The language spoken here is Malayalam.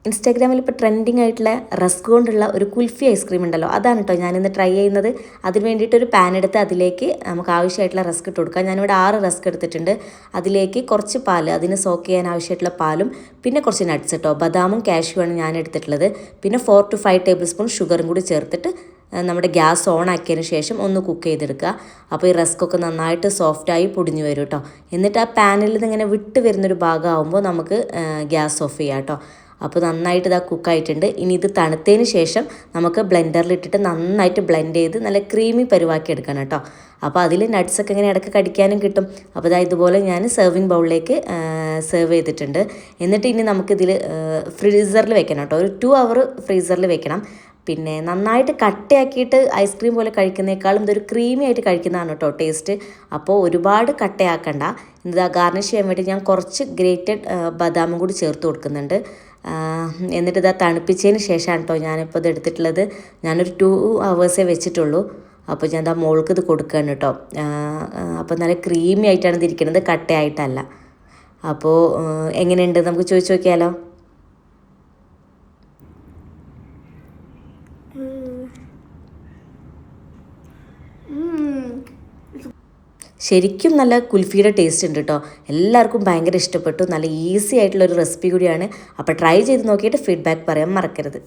ഇൻസ്റ്റാഗ്രാമിൽ ഇപ്പോൾ ട്രെൻഡിങ് ആയിട്ടുള്ള റസ്ക് കൊണ്ടുള്ള ഒരു കുൽഫി ഐസ്ക്രീം ഉണ്ടല്ലോ, അതാണ് കേട്ടോ ഞാനിന്ന് ട്രൈ ചെയ്യുന്നത്. അതിന് വേണ്ടിയിട്ട് ഒരു പാൻ എടുത്ത് അതിലേക്ക് നമുക്ക് ആവശ്യമായിട്ടുള്ള റസ്ക് ഇട്ട് കൊടുക്കാം. ഞാനിവിടെ 6 റസ്ക് എടുത്തിട്ടുണ്ട്. അതിലേക്ക് കുറച്ച് പാൽ, അതിന് സോക്ക് ചെയ്യാൻ ആവശ്യമായിട്ടുള്ള പാലും പിന്നെ കുറച്ച് നട്ട്സ് കേട്ടോ, ബദാമും കാഷ്യുമാണ് ഞാൻ എടുത്തിട്ടുള്ളത്. പിന്നെ 4 to 5 ടേബിൾ സ്പൂൺ ഷുഗറും കൂടി ചേർത്തിട്ട് നമ്മുടെ ഗ്യാസ് ഓൺ ആക്കിയതിന് ശേഷം ഒന്ന് കുക്ക് ചെയ്തെടുക്കുക. അപ്പോൾ ഈ റസ്കൊക്കെ നന്നായിട്ട് സോഫ്റ്റായി പൊടിഞ്ഞു വരും കേട്ടോ. എന്നിട്ട് ആ പാനിൽ നിന്ന് ഇങ്ങനെ വിട്ട് വരുന്നൊരു ഭാഗമാകുമ്പോൾ നമുക്ക് ഗ്യാസ് ഓഫ് ചെയ്യാം കേട്ടോ. അപ്പോൾ നന്നായിട്ട് ഇതാ കുക്കായിട്ടുണ്ട്. ഇനി ഇത് തണുത്തതിന് ശേഷം നമുക്ക് ബ്ലെൻഡറിലിട്ടിട്ട് നന്നായിട്ട് ബ്ലെൻഡ് ചെയ്ത് നല്ല ക്രീമി പരുവാക്കി എടുക്കണം കേട്ടോ. അപ്പോൾ അതിൽ നട്ട്സൊക്കെ ഇങ്ങനെ ഇടയ്ക്ക് കടിക്കാനും കിട്ടും. അപ്പോൾ ഇതാ ഇതുപോലെ ഞാൻ സെർവിങ് ബൗളിലേക്ക് സെർവ് ചെയ്തിട്ടുണ്ട്. എന്നിട്ട് ഇനി നമുക്കിതിൽ ഫ്രീസറിൽ വെക്കണം കേട്ടോ. ഒരു 2 hour ഫ്രീസറിൽ വെക്കണം. പിന്നെ നന്നായിട്ട് കട്ടയാക്കിയിട്ട് ഐസ്ക്രീം പോലെ കഴിക്കുന്നേക്കാളും ഇതൊരു ക്രീമി ആയിട്ട് കഴിക്കുന്നതാണ് കേട്ടോ ടേസ്റ്റ്. അപ്പോൾ ഒരുപാട് കട്ടയാക്കണ്ട. ഇതാ ഗാർണിഷ് ചെയ്യാൻ വേണ്ടി ഞാൻ കുറച്ച് ഗ്രേറ്റഡ് ബദാമും കൂടി ചേർത്ത് കൊടുക്കുന്നുണ്ട്. എന്നിട്ട് ഇതാ തണുപ്പിച്ചതിന് ശേഷമാണ് കേട്ടോ ഞാനിപ്പോൾ ഇത് എടുത്തിട്ടുള്ളത്. ഞാനൊരു 2 hours വെച്ചിട്ടുള്ളൂ. അപ്പോൾ ഞാൻ ഇതാ മോൾക്ക് ഇത് കൊടുക്കുകയാണ് കേട്ടോ. അപ്പോൾ നല്ല ക്രീമി ആയിട്ടാണ് ഇതിരിക്കുന്നത്, കട്ടയായിട്ടല്ല. അപ്പോൾ എങ്ങനെയുണ്ട് നമുക്ക് ചോദിച്ചു നോക്കിയാലോ. ശരിക്കും നല്ല കുൽഫിയുടെ ടേസ്റ്റ് ഉണ്ട് കേട്ടോ. എല്ലാവർക്കും ഭയങ്കര ഇഷ്ടപ്പെട്ടു. നല്ല ഈസി ആയിട്ടുള്ളൊരു റെസിപ്പി കൂടിയാണ്. അപ്പോൾ ട്രൈ ചെയ്ത് നോക്കിയിട്ട് ഫീഡ്ബാക്ക് പറയാൻ മറക്കരുത്.